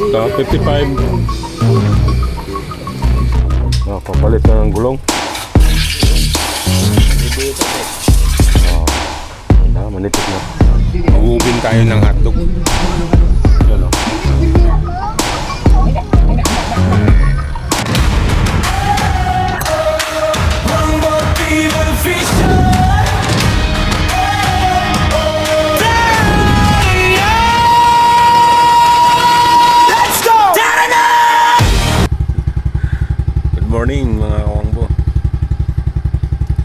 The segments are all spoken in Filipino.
Ito, 55. Papalit na ng gulong. Manipit na. Mag-ubin tayo ng hotdog. Yan o. Good morning mga kawangbo.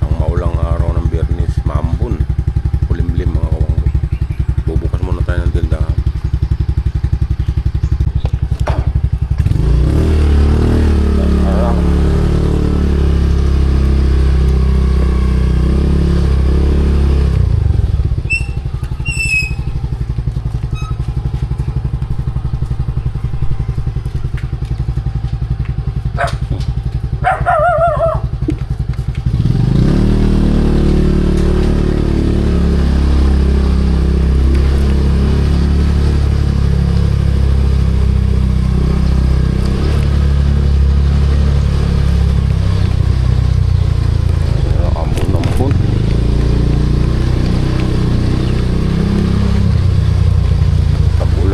Ang maulang araw ng Biyernes, maambon. Kulimlim mga kawangbo. Bubukas muna tayo ng tindahan.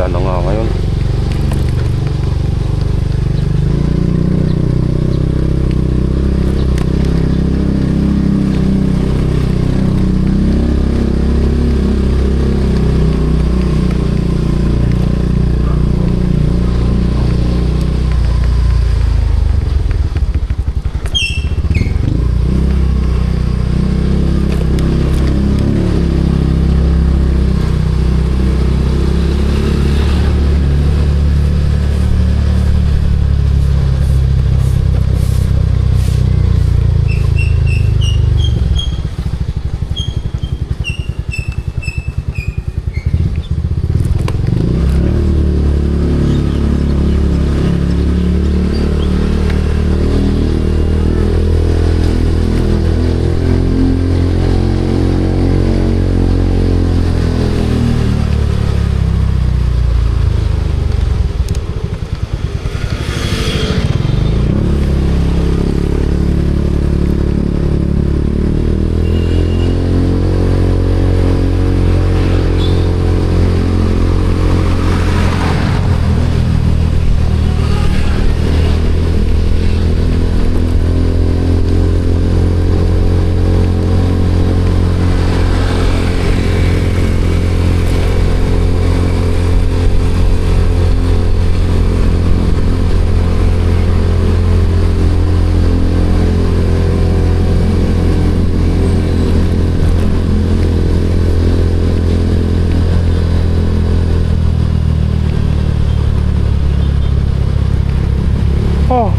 Ano nga ngayon? Oh.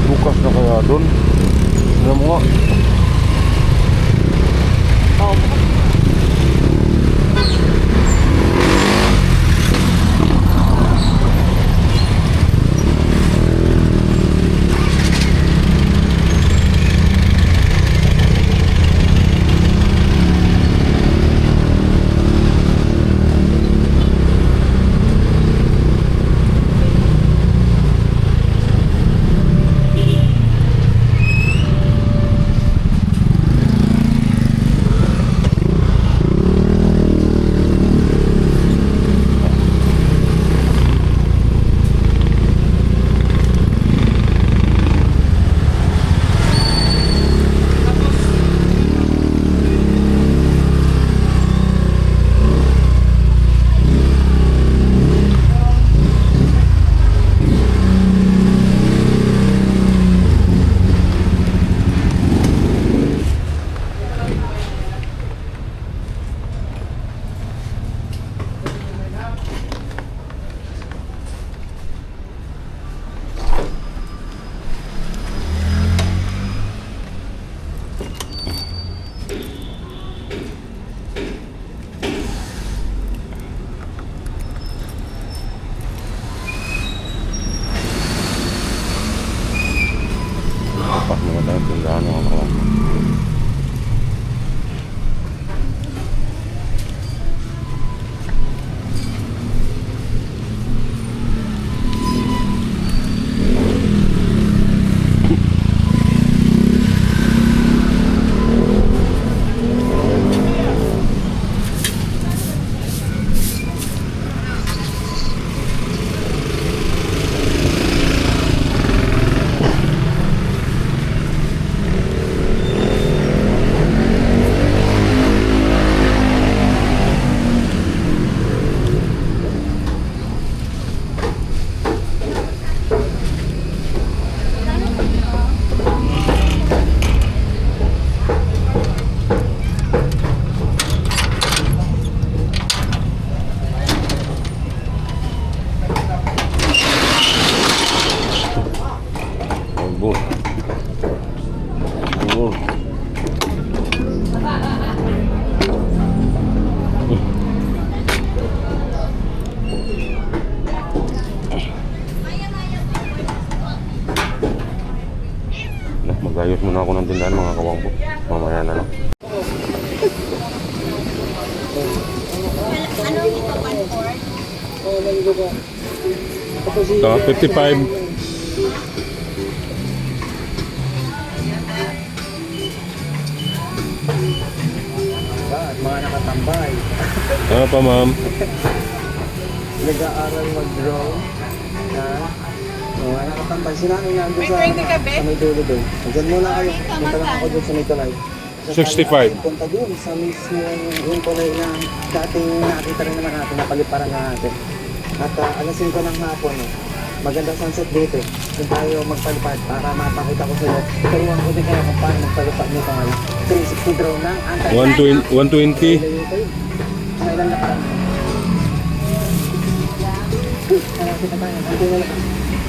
Bukas na kaya doon? Ano mo nga? bukas mga tayo tindahan mga kawang. Bun. Bun. Magayos muna ako ng tindahan mga kawang po. Mamaya na lang. So, 55. At mga nakatambay. Ano pa ma'am? Nag-aaral mag-drone. Mga nakatambay. Sinabi nga doon sa, May 20 ka, be? sa may dulo doon. Diyan muna kayo. Punta lang ako doon sa Nicolay. 65. Punta doon sa mismo yung kulay na dating nakita rin naman natin, napaliparan na natin. At alas 5 ng hapon, magandang sunset dito. Doon tayo magpalipad para mapakita ko sa iyo. Turuan ko din kayo kung paano magpalipad nito ngayon. 360 drone na. 120. Sa ilan na parang. Kita tayo. Dito na lang.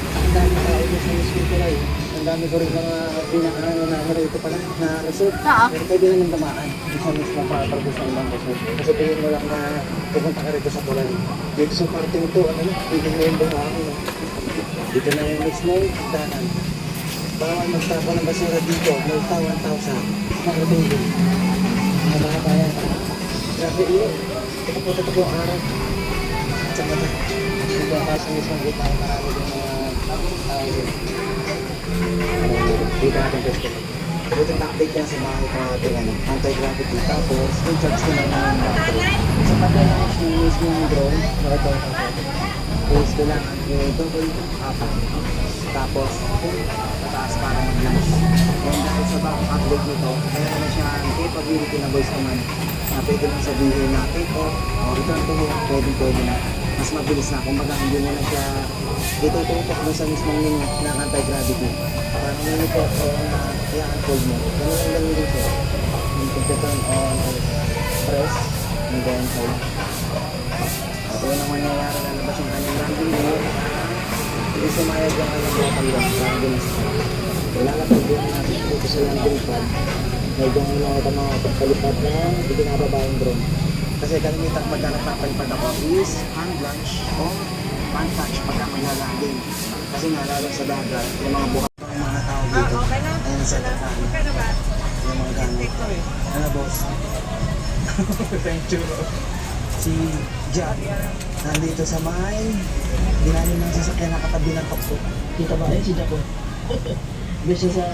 Ang dami sa iyo sa mismo kulay. Ang dami ko rin mga pinakaano na ito pala na resort. Pero pwede naman damaan. Isa mismo para sa ibang resort. Kasi tingin mo lang na pupunta ka rito sa kulay. Dito sa parting ito, pwede mo yung damaan. Dito na yung mismo danan. Bawal magtapon ng basura dito. May 1,000. Makatulog. Mga baka kaya. Grabe iyo. Ito po ito ang araw. Tsaka ito. Dito ang kasang isang gitna. Marami din mga tao din. Dito natin gusto. Dito na-update yan sa mga natin anti-gravity. Tapos, yung charge ko lang ng battery. Sa pati lang yung mismo yung drone. Ito ang battery. Is kailangan ito ko ito, 4. Tapos, mataas para mag-launch. And dahil sa bagong upgrade nito, kaya naman siya ang capability na voice command na pwede lang sabihin na take off o return to home, pwede na. Mas mabilis na. Kumbaga, hindi mo na siya itututok mo sa mismong menu ng anti-gravity. Parang menu po o na i-unfold mo. Ganun lang din siya. Yung pag-turn on or press, and then hold. At yun ang mangyayari, lalabas yung kanyang landing gear. Hindi sumayag yung kanyang landing gear sa kanya. Ilalapag din natin dito sa landing pad. Medyo ito mga pagpalipad na hindi nababa yung drone. Kasi kalimitan pagka nagpapalipad ako is hand launch o hand touch pagka maglalanding. Kasi nga lalo sa dagat, yung mga buka ng mga tao dito. Ayan sa dagat. Yung mga gamit. Ano boss? Thank you. Si Jack, nandito sa may dinali ng sasakyan na katabi ng tuktok. Kita ba? Ayun si Jack ko. Bisa sa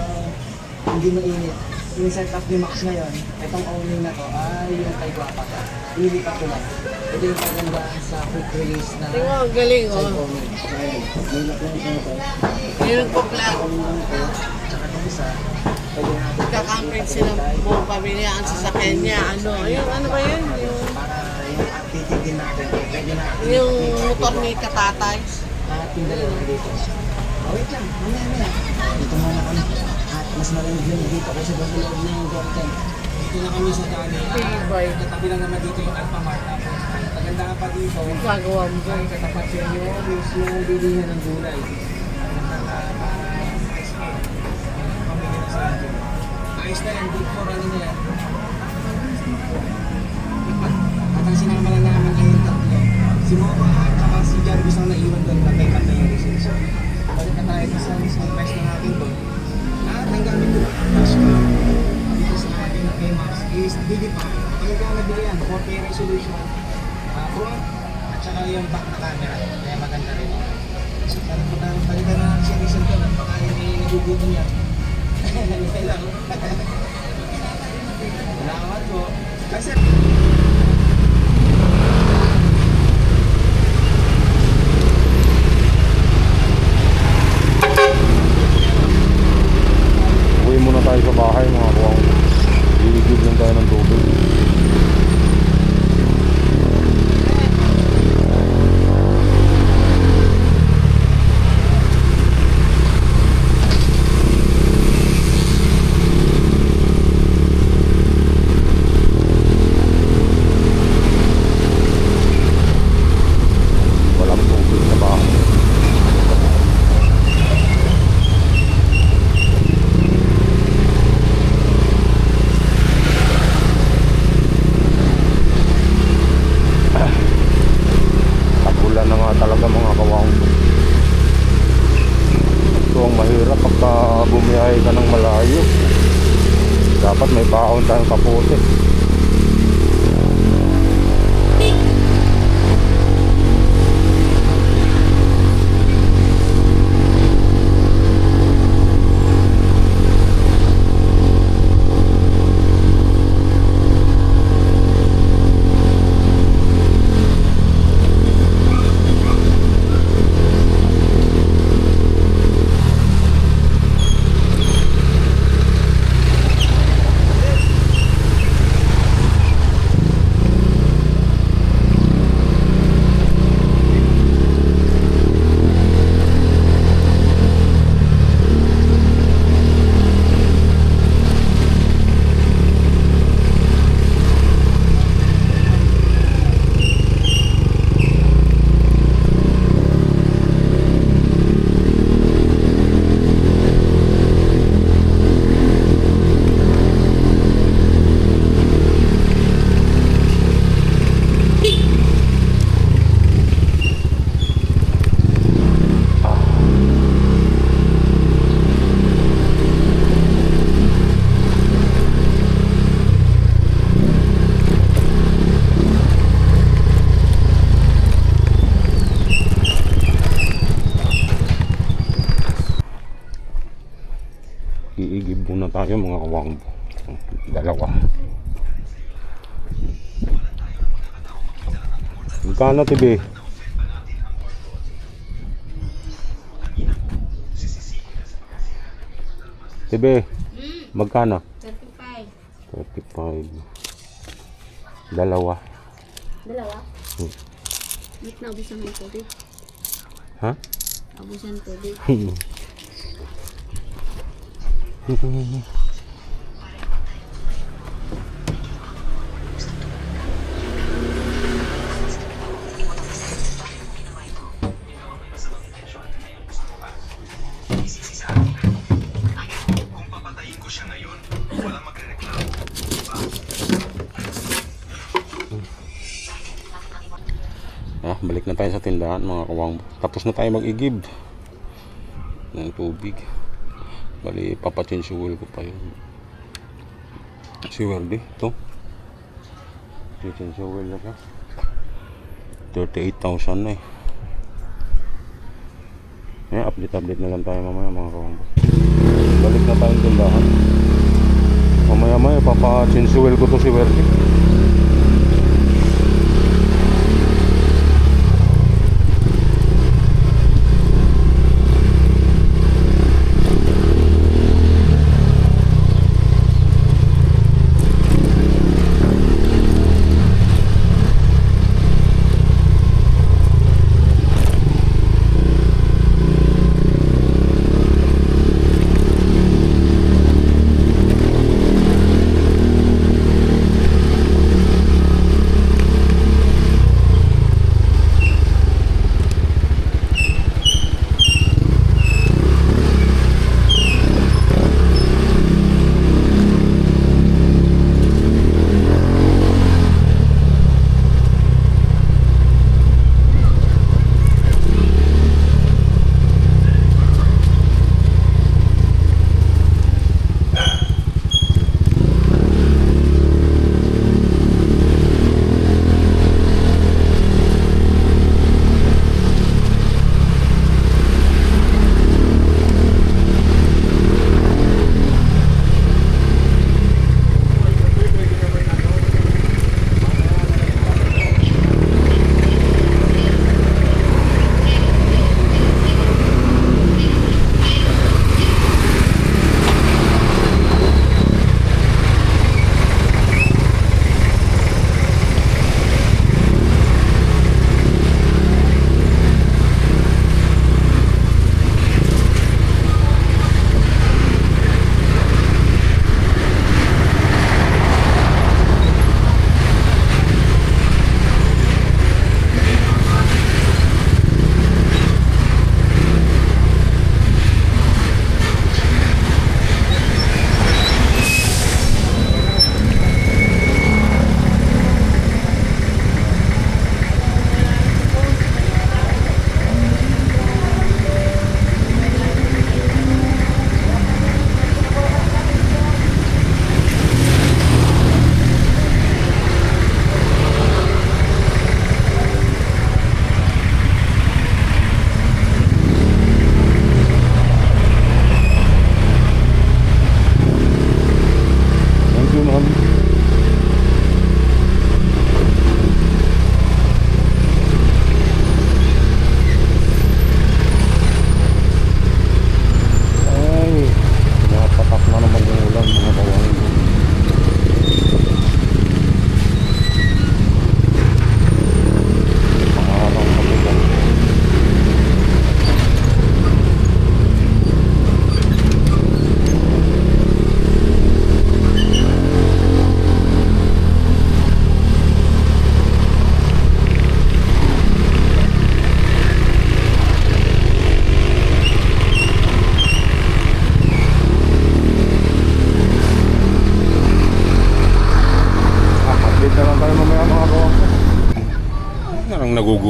hindi mainit. Yung setup ni Max ngayon, itong owning na to ay yung kay Guapa. Ilipat ko lang. Ito yung kagandahan sa quick release na Tingnan, galing oh. owning. So ayun, may laklang ito. Yung nagpo-vlog. Owning ko, tsaka itong isa, pwede natin Kakampin sila buong pamilya ang sasakyan niya. Ano ba yun? para yung activity din natin, pwede natin Yung motor ni Katatay. at yung dalawa dito. Oh, wait lang, mamaya. Dito muna kami. At mas malamig yun dito kasi sa loob ng Golden. Dito na kami sa dami. Tibay. Katabi lang naman dito yung Alphamart. Magandaan pa dito. Gagawa mo dyan. Ay, katapat yun yung mismo bilihan ng gulay. Pamili na sa atin. Ayos na yan. Big 4 ano na yan. At ang sinama lang namin ay yung tatlo. Si Moba at saka si Jarvis ang naiwan doon. Patay-patay yung resensya. Balik na tayo sa mismong mess na natin doon. At hanggang resolution, front, at saka yung back na camera. Kaya maganda rin. So, palitan na siya ni Santo at baka hindi nagugutom yan. Kailang. Salamat po. Kasi Uwi muna tayo sa bahay mga kawang. Iigib lang tayo ng tubig. Walang tubig sa bahay. Tagulan na nga talaga mga kawang. Ito ang mahirap pagka bumiyahe ka ng malayo. Dapat may baon tayong kapote. Iigib muna tayo mga kawang. Dalawa. Magkano tibi? Tibi, magkano? 35. 35. Dalawa. Dalawa? Wait na, ubusan ng tubig. Ha? Ubusan tubig. Balik na tayo sa tindahan mga kawang. Tapos na tayo mag-igib ng tubig. Bali, papachange oil ko pa yun. Si Werdy, ito. Change oil na siya. 38,000 na eh. Update na lang tayo mamaya mga kawang. Balik na tayong tindahan. Mamaya papachange oil ko to si Werdy.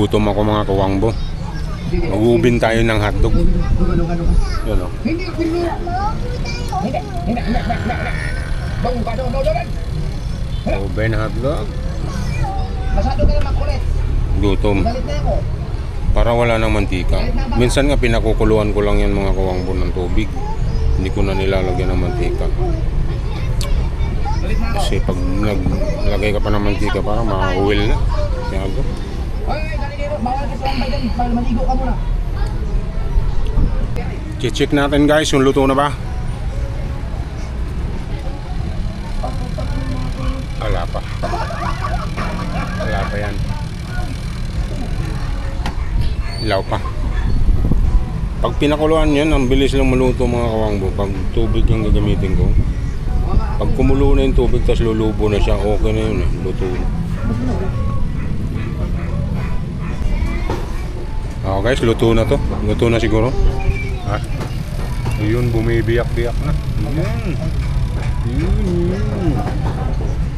Gutom ako mga kawangbo. Mag-uubin tayo ng hotdog. Yun o. Uben hotdog. Masyado ka naman kulit. Gutom. Galit na ako. Para wala ng mantika. Minsan nga pinakukuluan ko lang yan mga kawangbo ng tubig. Hindi ko na nilalagyan ng mantika. Kasi pag naglagay ka pa ng mantika parang ma-oil na. Siyago. Hoy, dali dito. Bawal ka sa lambay dyan. Maligo ka muna. Check natin guys yung luto na ba? Wala pa. Wala pa yan. Ilaw pa. Pag pinakuluan yan, ang bilis lang maluto mga kawangbo. Pag tubig yung gagamitin ko. Pag kumulo na yung tubig, tapos lulubo na siya, okay na yun eh. Luto na. Guys, luto na to. Luto na siguro. Ha? Ayun, bumibiyak-biyak na.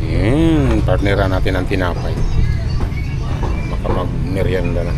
Yan. Partneran natin ang tinapay. Baka mag-merienda na.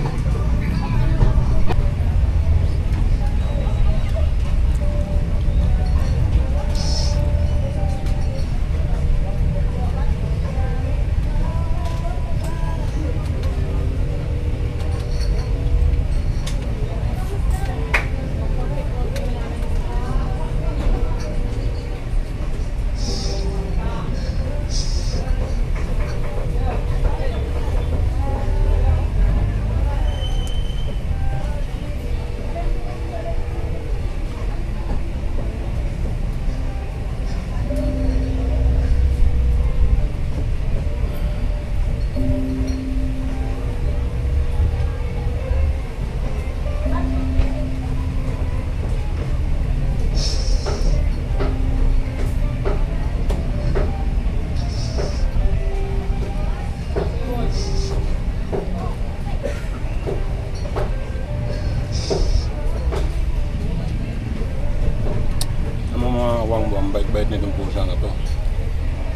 Ang bait-bait nitong pusa na to.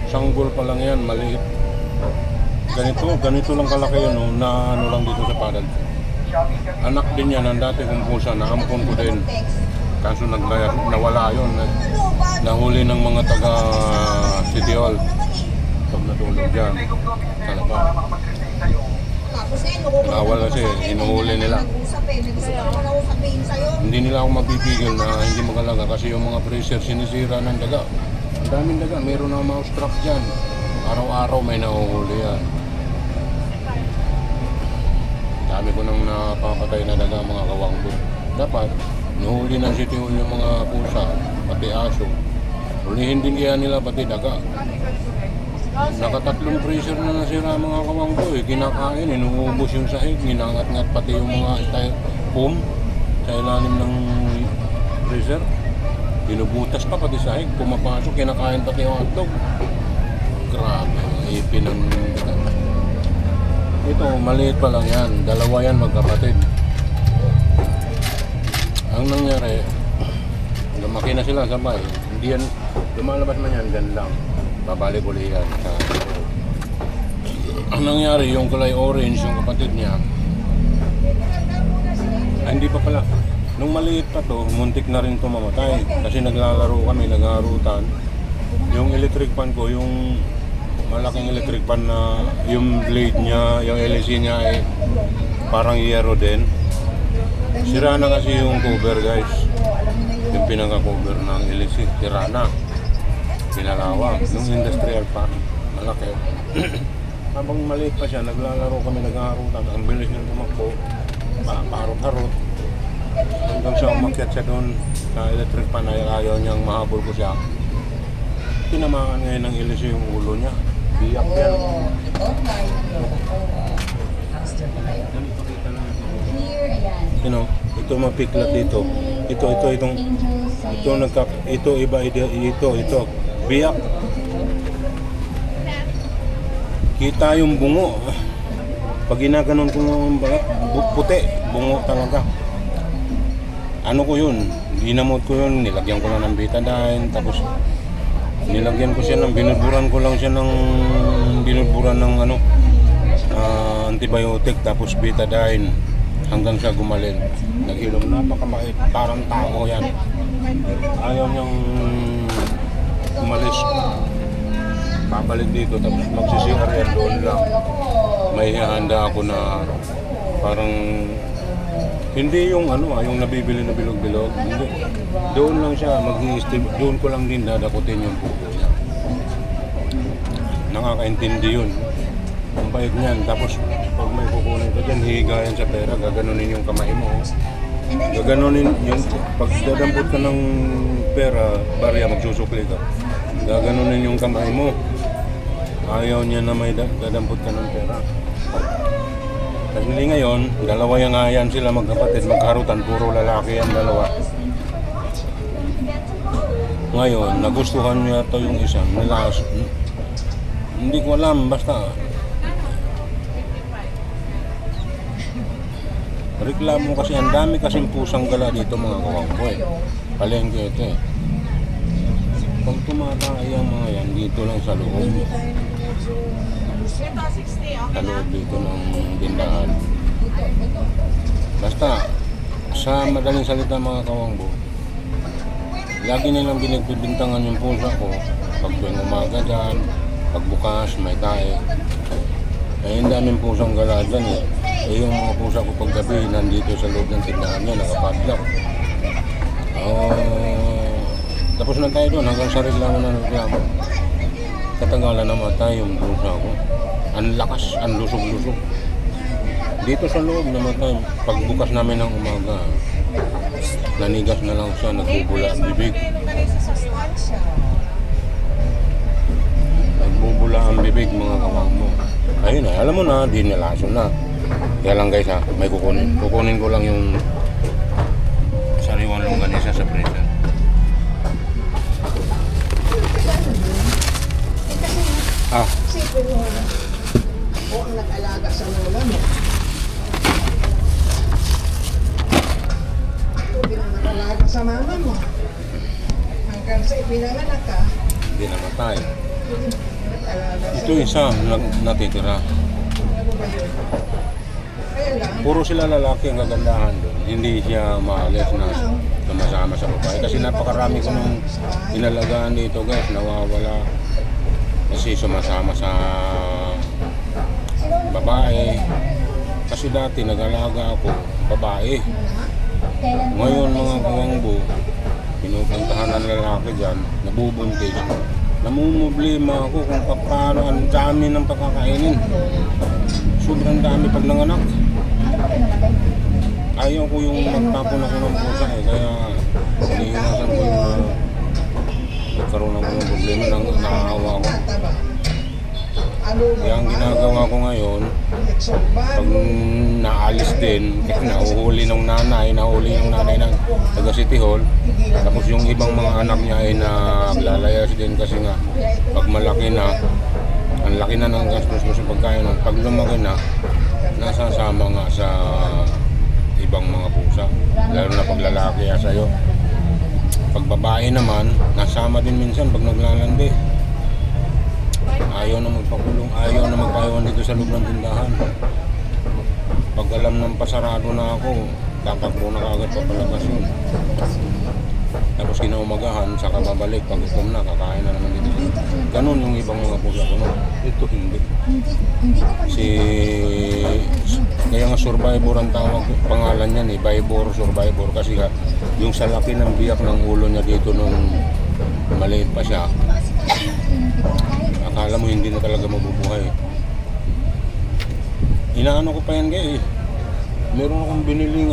Sanggol pa lang yan, maliit. Ganito lang kalaki yun, no, na ano lang dito sa palad. Anak din yan, ang dati kong pusa, naampon ko din. Kaso nawala yun. Nahuli ng mga taga City Hall. Pag natulog dyan, talaga. Nawala kasi, hinuhuli nila. Hindi nila ako mapipigil na hindi magalaga kasi yung mga freezer sinisira ng daga. Ang daming daga, meron na mouse trap dyan. Araw-araw may nahuhuli yan. Dami ko nang napapatay na daga mga kawangbo. Dapat, nuhuli ng City Hall yung mga pusa, pati aso. Hulihin din kaya nila pati daga. Nakatatlong freezer na nasira mga kawangbo eh. Kinakain, inuubos yung sahig, minangat-ngat pati yung mga foam sa ilalim ng freezer. Binubutas pa pati sahig, pumapasok, kinakain pati yung hotdog. Grabe, ipin ng... Ito, maliit pa lang yan. Dalawa yan magkapatid. Ang nangyari, lumaki na sila sabay. Hindi yan, lumalabas man yan, gan lang. Babalik ulit yan. Ang nangyari, yung kulay orange, yung kapatid niya, hindi pa pala. Nung maliit pa to, muntik na rin to mamatay. Kasi naglalaro kami, nagharutan. Yung electric fan ko, yung malaking electric fan na yung blade niya, yung LEC niya ay parang yero din. Sira na kasi yung cover guys. Yung pinaka-cover ng LEC, sira na. Pinalawak, nung industrial pa, malaki. Habang maliit pa siya, naglalaro kami, nagharutan. Ang bilis niyang tumakbo, paharot-harot. Hanggang siya umakyat siya doon sa electric pan ay ayaw niyang mahabol ko siya. Tinamaan ngayon ng ilis yung ulo niya. Biyak yan. You know, ito mapiklat dito. Ito iba ito. Biyak. Kita yung bungo. Pag ginaganon ko ng puti, bungo talaga. Ano ko yun? Ginamot ko yun, nilagyan ko lang ng betadine, tapos nilagyan ko siya ng, binudburan ng antibiotic tapos betadine hanggang siya gumaling. Nag-inom, napakamait, parang tao yan. Ayaw niyang umalis. Babalik dito tapos magsisiyarian doon lang. May handa ako na parang hindi yung yung nabibili na bilog-bilog. Hindi. Doon lang siya doon ko lang din dadakutin yung pupo niya. Nakakaintindi yun. Ang bait niyan. Tapos pag may kukunin ka dyan, hihigayan sa pera, gaganunin yung kamay mo. Gaganunin yung, pag dadampot ka ng pera, barya, magsusukli ka. Gaganunin yung kamay mo. Ayaw niya na may dadampot ka ng pera. Kasi ngayon, dalawa yung ayan sila magkapatid, magkaharutan, puro lalaki ang dalawa. Ngayon, nagustuhan niya to yung isang nilas. Hindi ko alam, basta reklamo kasi ang dami kasing pusang gala dito mga kawangko eh. Palengke ito eh. Pag tumatay ang mga yan, dito lang sa loob. Sa loob dito ng tindahan. Basta, sa madaling salita mga kawangko, lagi nilang binagbibintangan yung pusa ko. Pag tuwing umaga dyan, pagbukas, may tae. Eh, ang daming pusang gala dyan eh. Eh, yung mga pusa ko paggabi, nandito sa loob ng tindahan niya, nakapadlock. Tapos na tayo doon, hanggang sa reklamo na reklamo. Katagalan namatay yung pusa ko. Ang lakas, ang lusog-lusog. Dito sa loob namatay. Pagbukas namin ng umaga, nanigas na lang siya, nagbubula ang bibig. Nagbubula ang bibig mga kawang mo. Ayun na, alam mo na, di nilason na. Kaya lang guys ha, may kukunin. Kukunin ko lang yung sariwang longganisa sa freezer. Ah, Sipin mo na. O ang nag-alaga sa lola mo. O pinanag-alaga sa mama mo. Hanggang sa ipinanganak ka, hindi namatay. nag-alaga sa Ito isa natitira. ano ba yun? Kaya lang, Puro sila lalaki ang kagandahan doon. Hindi siya maalis na sumasama sa babae. Kasi napakarami ko nung inalagaan dito guys, nawawala. Kasi sumasama sa babae. Kasi dati nag-alaga ako, babae. Ngayon mga kawangbo, pinupuntahan ng lalaki dyan, nabubuntis. Namumblema ako kung paano ang dami ng pagkakainin. Sobrang dami pag nanganak. Ayaw ko yung magtapon ako ng pusa eh, kaya iniiwasan ko yung nagkaroon ako ng problema ng nakakawa ko. Kaya ang ginagawa ko ngayon, pag naalis din, kasi nahuli ng nanay ng taga City Hall, tapos yung ibang mga anak niya ay naglalayas din kasi nga, pag malaki na, ang laki na ng gastos mo sa pagkain, pag lumaki na, nasasama nga sa ibang mga pusa, lalo na pag lalaki sa'yo. Pag babae naman, nasama din minsan pag naglalandi. Ayaw na magpakulong, ayaw na magpaiwan dito sa loob ng tindahan. Pag alam ng pasarado na ako, tatakbo na kagad papalagas yun. Tapos kinaumagahan, saka babalik. Pag gutom na, kakain na naman dito. Ganun yung ibang mga pusa ko. No? Ito hindi. Kaya nga survivor ang tawag, pangalan niyan eh, survivor. Kasi yung sa laki ng biyak ng ulo niya dito nung maliit pa siya, akala mo hindi na talaga mabubuhay. Inaano ko pa yan guys. Meron akong biniling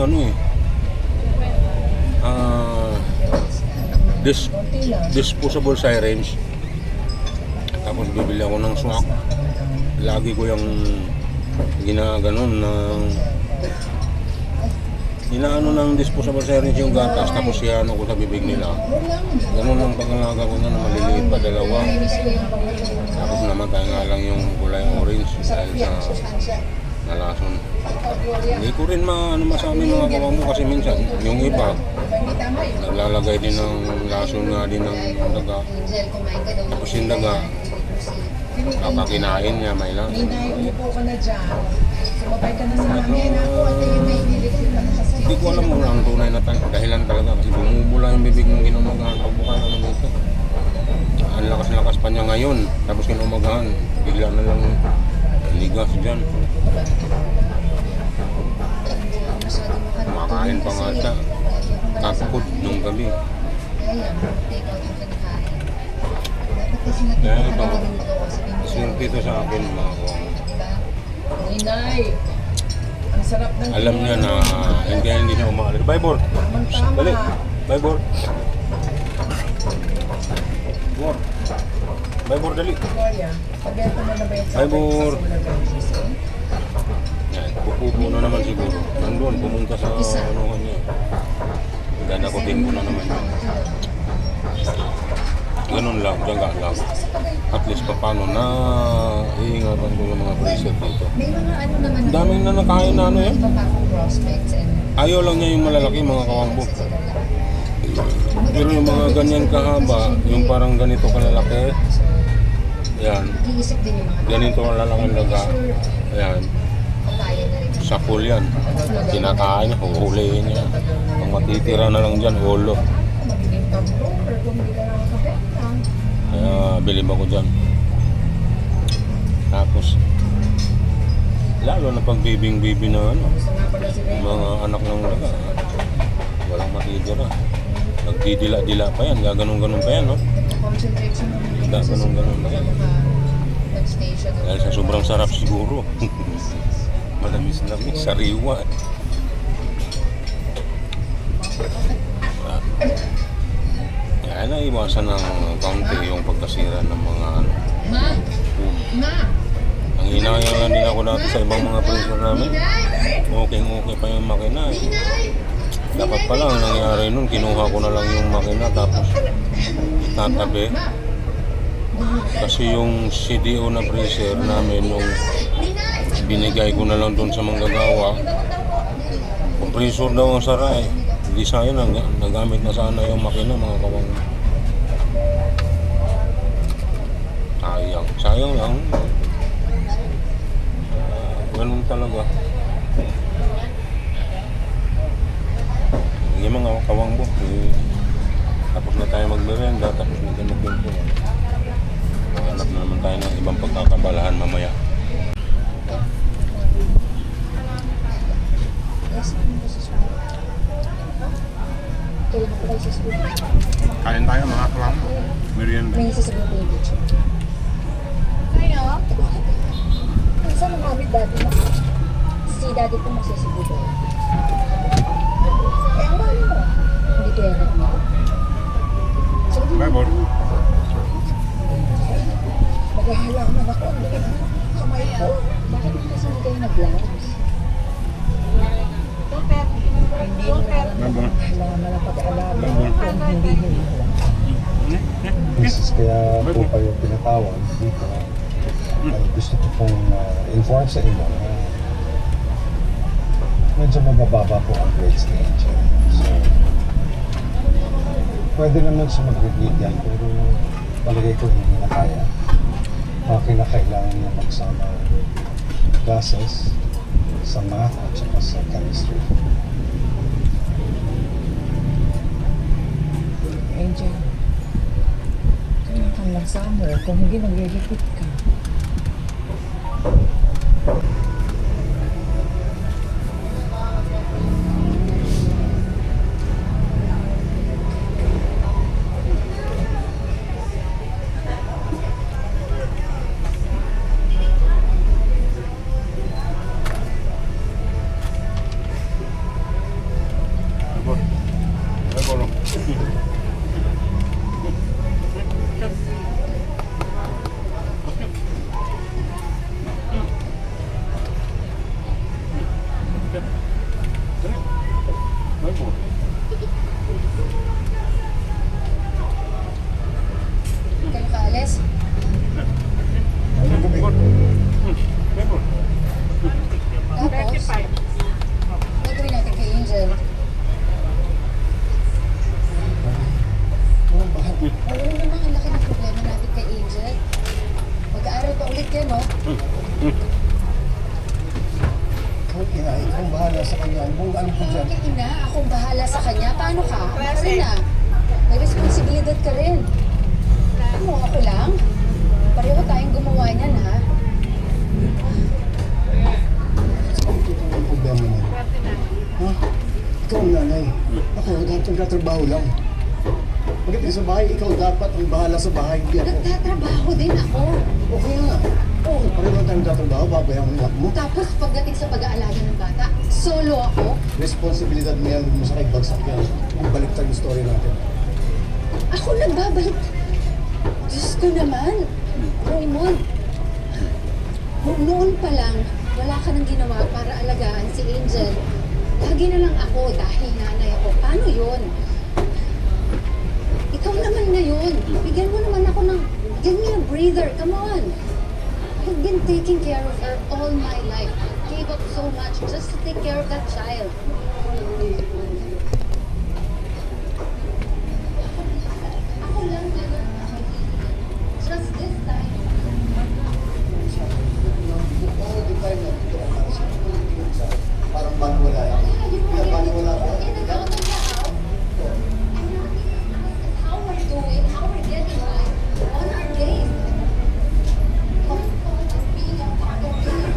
disposable syringe. Tapos bibili ako ng swak. Lagi ko yung ginaganon ng inaano ng disposable syringe yung gatas, tapos ano ko sa bibig nila. Ganun ang pag-alaga ko na maliliit pa, dalawa. Tapos namatay nga lang yung kulay orange dahil sa nalason. Hindi ko rin masabi mga kawang mo kasi minsan yung iba naglalagay din ng lason nga din ng daga. Tapos yung daga Kakakinain niya, may lang. Ninay, umupo ka na dyan. Sumabay ka na sa namin. Ako, at yung may nilikit ka na kasi. Hindi ko alam kung ang tunay na dahilan talaga kasi bumubula yung bibig ng kinumagahan pagbuka naman dito. Ang lakas-lakas pa niya ngayon, tapos kinumagahan, bigla na lang ligas dyan. Kumakain pa nga siya, takot nung gabi. Kaya ito, swerte ito sa akin mga kawang. Ninay, ang sarap ng Alam niya na hindi siya umaalis. Bye, Bor! Tama. Dali! Bye, Bor! Bor! Bye, Bor, dali! Gloria, pag-eto mo na ba yung Bye, Bor. sa veggies, eh? Yan, pupupo na naman siguro. Nandun, pumunta sa anuhan niya. Ganakutin ko na naman yun. Ganun lang, tiyaga lang. At least pa paano na iingatan ko yung mga bracelet dito. May mga ano naman Ang daming na nakain na ano yan. iba pa akong prospects and Ayaw lang niya yung malalaki mga kawangbo. Pero yung mga ganyan kahaba, yung parang ganito kalalaki, yan, iisip din yung mga ganito kalalaki ang laga, yan, papaya na rin. sapul yan. Kinakain niya, huhulihin niya. Ang matitira na lang dyan, ulo. Magiging tablo, pero kung hindi ka nakakabenta. Kaya bilib ako dyan. Tapos, lalo na pag bibing-bibi na ano, Gusto nga pala si Remo. mga anak ng laga, walang matitira. Nagdidila-dila pa yan, gaganon-ganon pa yan, no? Concentrate sa mga Gaganon-ganon pa yan. Nag-stay siya doon. Dahil sa sobrang sarap siguro. Malamis-lamis, sariwa. Kaya naiwasan ng kaunti yung pagkasira ng mga ano. Ma! food. Ma! Ang hinayang lang din ako dati sa ibang mga freezer namin. Okay pa yung makina eh. Dapat pala ang nangyari nun, kinuha ko na lang yung makina tapos itatabi. Kasi yung CDO na freezer namin nung binigay ko na lang doon sa manggagawa, compressor daw ang sara eh. Hindi sayang, nagamit na sana yung makina mga kawang. Sayang lang. Ganun talaga. Yung mga kawangbo, tapos na tayo magmerenda, tapos na tayo magpintuan. Hanap na naman tayo ng ibang pagkakabalahan mamaya. Yes, ano ba sa school? Kailan ko kayo sa school? Kain tayo mga kawangbo. Merienda. May sasabihin ko yung teacher. Saan ang kami dati na? Si daddy ko magsisibuto. Eh, ang mahal mo. Hindi ko yan mo. Bye, Bor. Maghahala naman ako. Ang likit mo. Kamay ko. Bakit kasi hindi kayo nag-gloves? Hindi mo kailangan na lang pag-aalaga kung hindi Business kaya po kayo pinatawag dito. Ay, gusto ko pong inform sa inyo na medyo mabababa po ang grades ni Angel. So, pwede naman siya mag-read yan, pero palagay ko hindi na kaya. Kailangan niya magsama classes sa math at saka sa chemistry. Angel, kailangan kang lang summer. Kung hindi, mag-repeat ka. Tingin ka ina, akong bahala sa kanya. Paano ka? Baka rin na. May responsibilidad ka rin. Ano, ako lang? Pareho tayong gumawa niyan, ha? Ito ang problema na. Ha? Ikaw ang nanay. Ako, nagtatrabaho lang. Pagdating sa bahay, ikaw dapat ang bahala sa bahay, hindi ako. Nagtatrabaho din ako. Okay nga. Oo, pareho lang tayo nagtatrabaho, babayang ang anak mo. Tapos pagdating sa pag-aalaga ng bata, solo ako. Responsibilidad mo yan, huwag mo sa kaibagsak yan. Ang baliktad yung story natin. Ako nagbabalik. Diyos ko naman. Raymond, noon pa lang, wala ka nang ginawa para alagaan si Angel. Lagi na lang ako dahil nanay ako. Paano yun? Ikaw naman ngayon. Bigyan mo naman ako ng, give me a breather. Come on. I've been taking care of her all my life. Gave up so much just to take care of that child. Ako lang ngayon. Just this time. All the time na ito ang para sa parang baliwala yan. Kaya baliwala ko. In and out of the house. How we're doing, how we're getting by on our days. Being a part of it.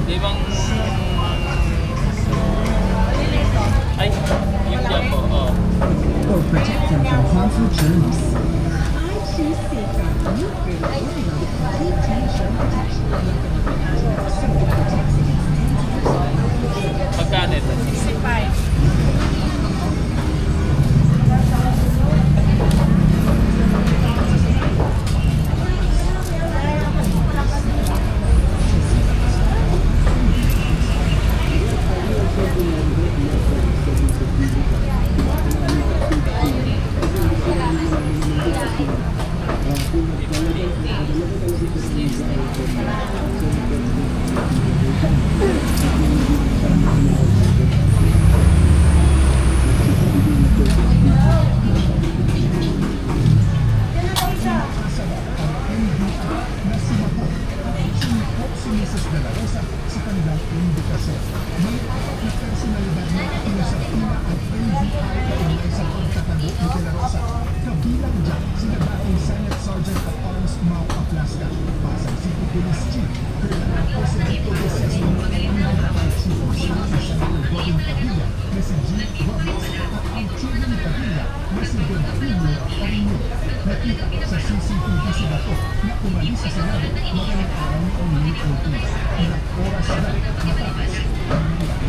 Di bang... Ay, yung dyan po, oo. Or protect them from harmful germs. I choose Safeguard New Grade Oil Body T-shirt Protection. Pagkano ito? 65.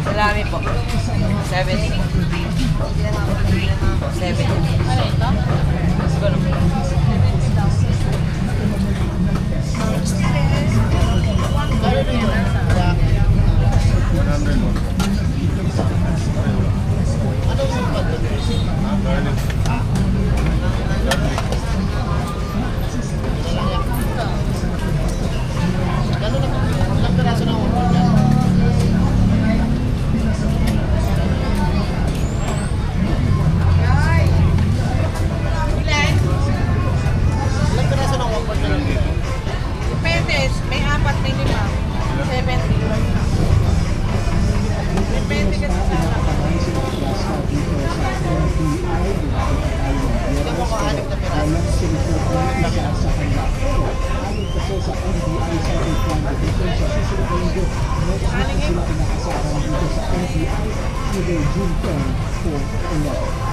Salami po. 70. 70. Ano ito? Siguro. Depende. May 4, may 5. 70. Depende kasi sa anak. Hindi mo kaalit na piraso. kaso sa NBI Cybercrime Division sa susunod na linggo. Next week na sila pinakasaran dito sa NBI either June 10 or 55.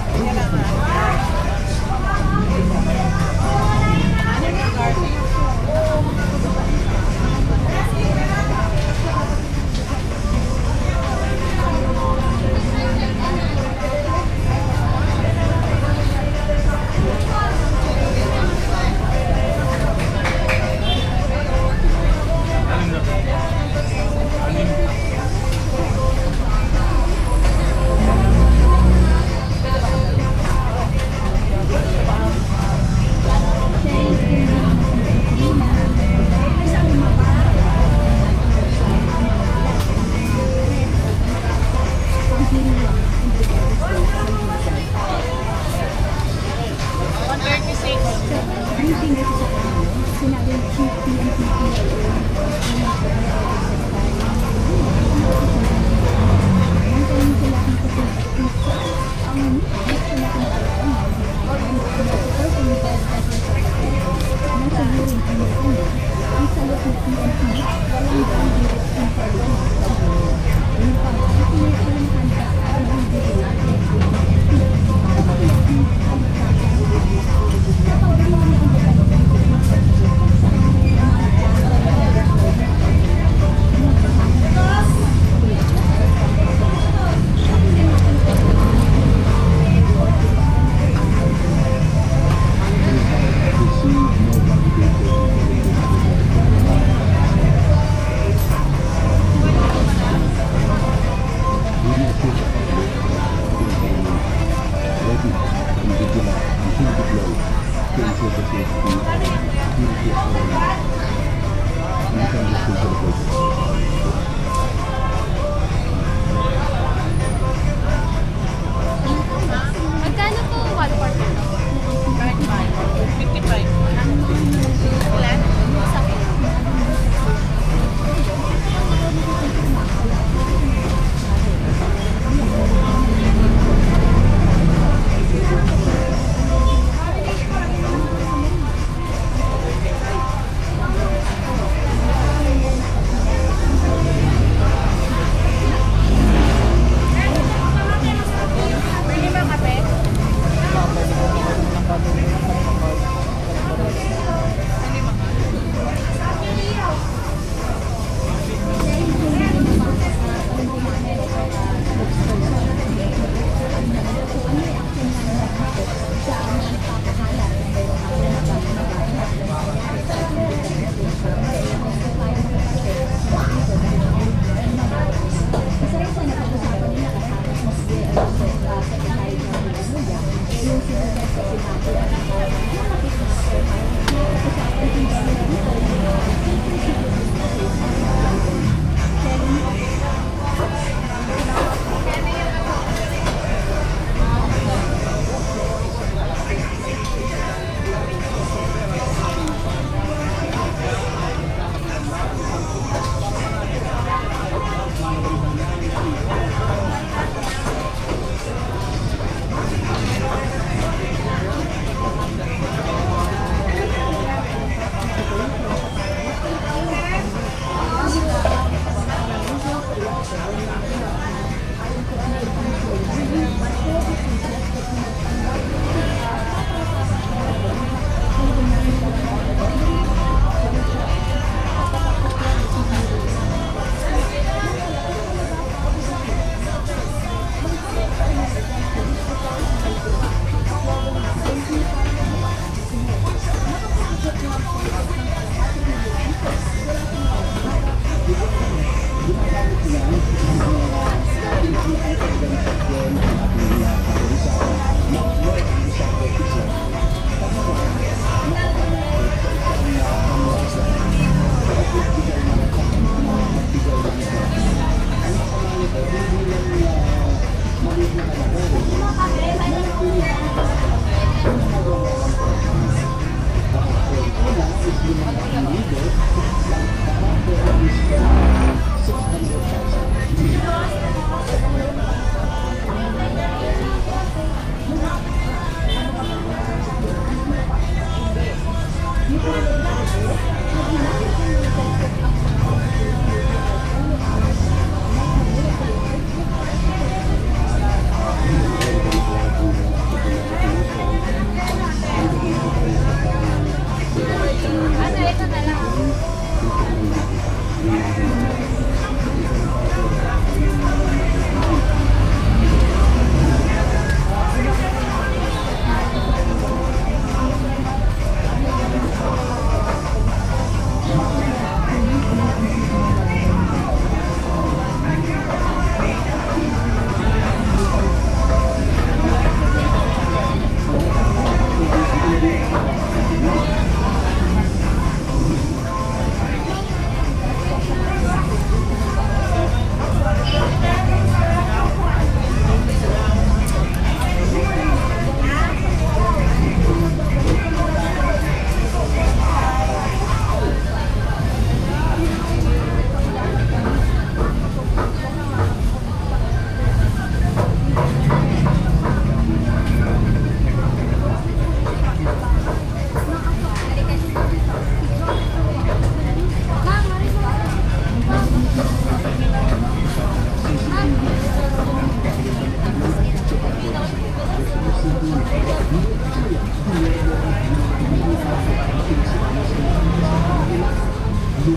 Yeah,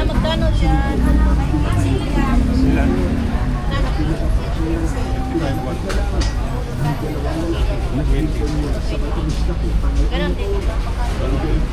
magkano dyan? Ganun din. Ganun din.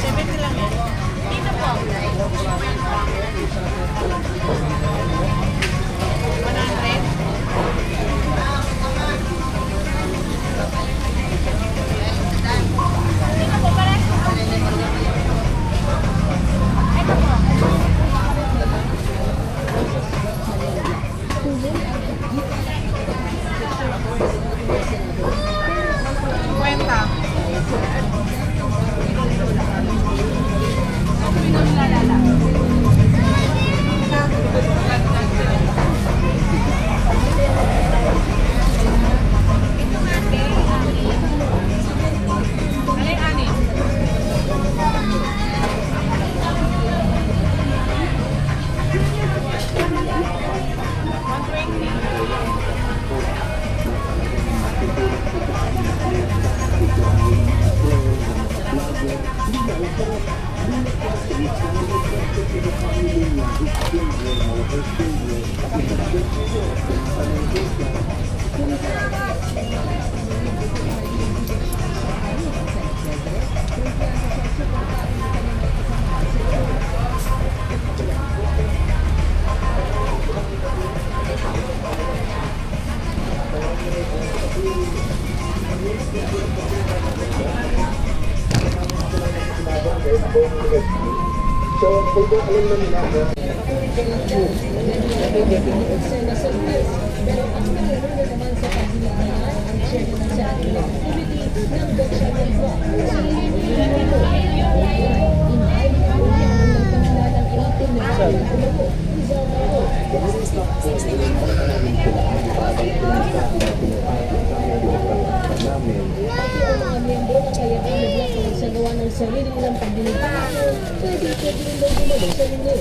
70 lang yan. Dito po. 100. Dito po pala. Ito po. Kwenta. Sarili nilang pagbinigyan. Pwede rin daw gumalaw sa inyo.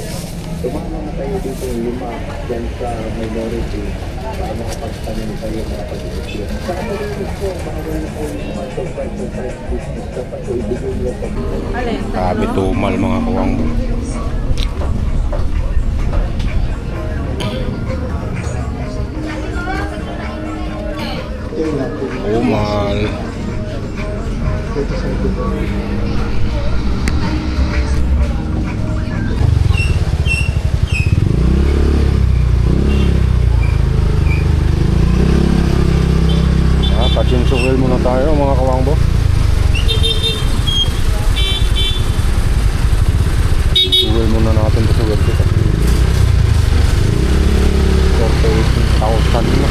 Tumama na tayo dito 5 dyan sa minority para makapagtanim tayo mga pag-iisip. Sa kapalinis po, bawal na po yung mga surprise business dapat po ibigay nyo sa Alin? Grabe tumal mga kawangbo. Tumal. Pachinsukel muna tayo mga kawangbo. Sukel muna natin sa suwerte kasi 48,000 na.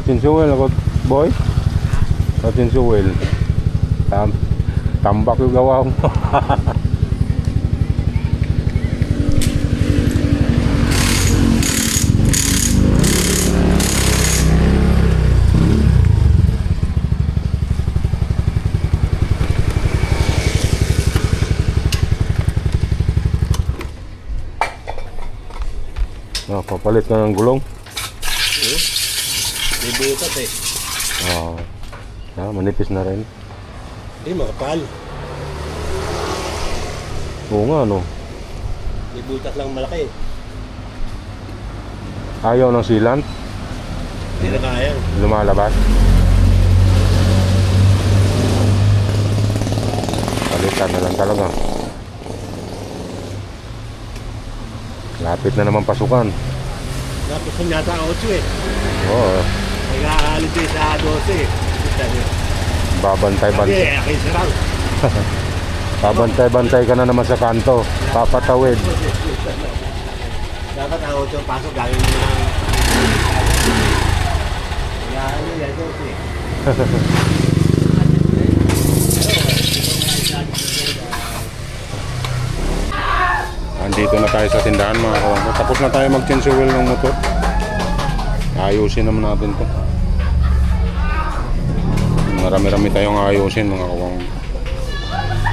Tinsuel ako, boy. Sa Tinsuel. Tambak yung gawa mo. Papalit na ng gulong. May butas eh. Oo. Manipis na rin. Hindi, makapal. Oo nga, no. May butas lang malaki. Ayaw ng sealant. Hindi na kaya. Lumalabas. Palitan na lang talaga. Lapit na naman pasukan. Tapos kung yata 8 eh. Oo. Nag-aalit eh sa 12 eh. Babantay-bantay. Sabi, akin sarang. Babantay-bantay ka na naman sa kanto. Papatawid. Dapat ang 8 pasok gawin mo ng... Nag-aalit yan 12 eh. Andito na tayo sa tindahan mga kawan. Tapos na tayo mag-chinsuel ng motor. Ayusin naman natin to. Marami-rami tayong ayusin mga kawan.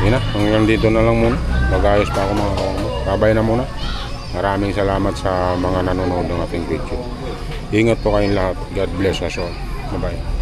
Yun na, hanggang dito na lang muna. Mag-ayos pa ako mga kawan. Babay na muna. Maraming salamat sa mga nanonood ng ating video. Ingat po kayong lahat. God bless us all. Bye-bye.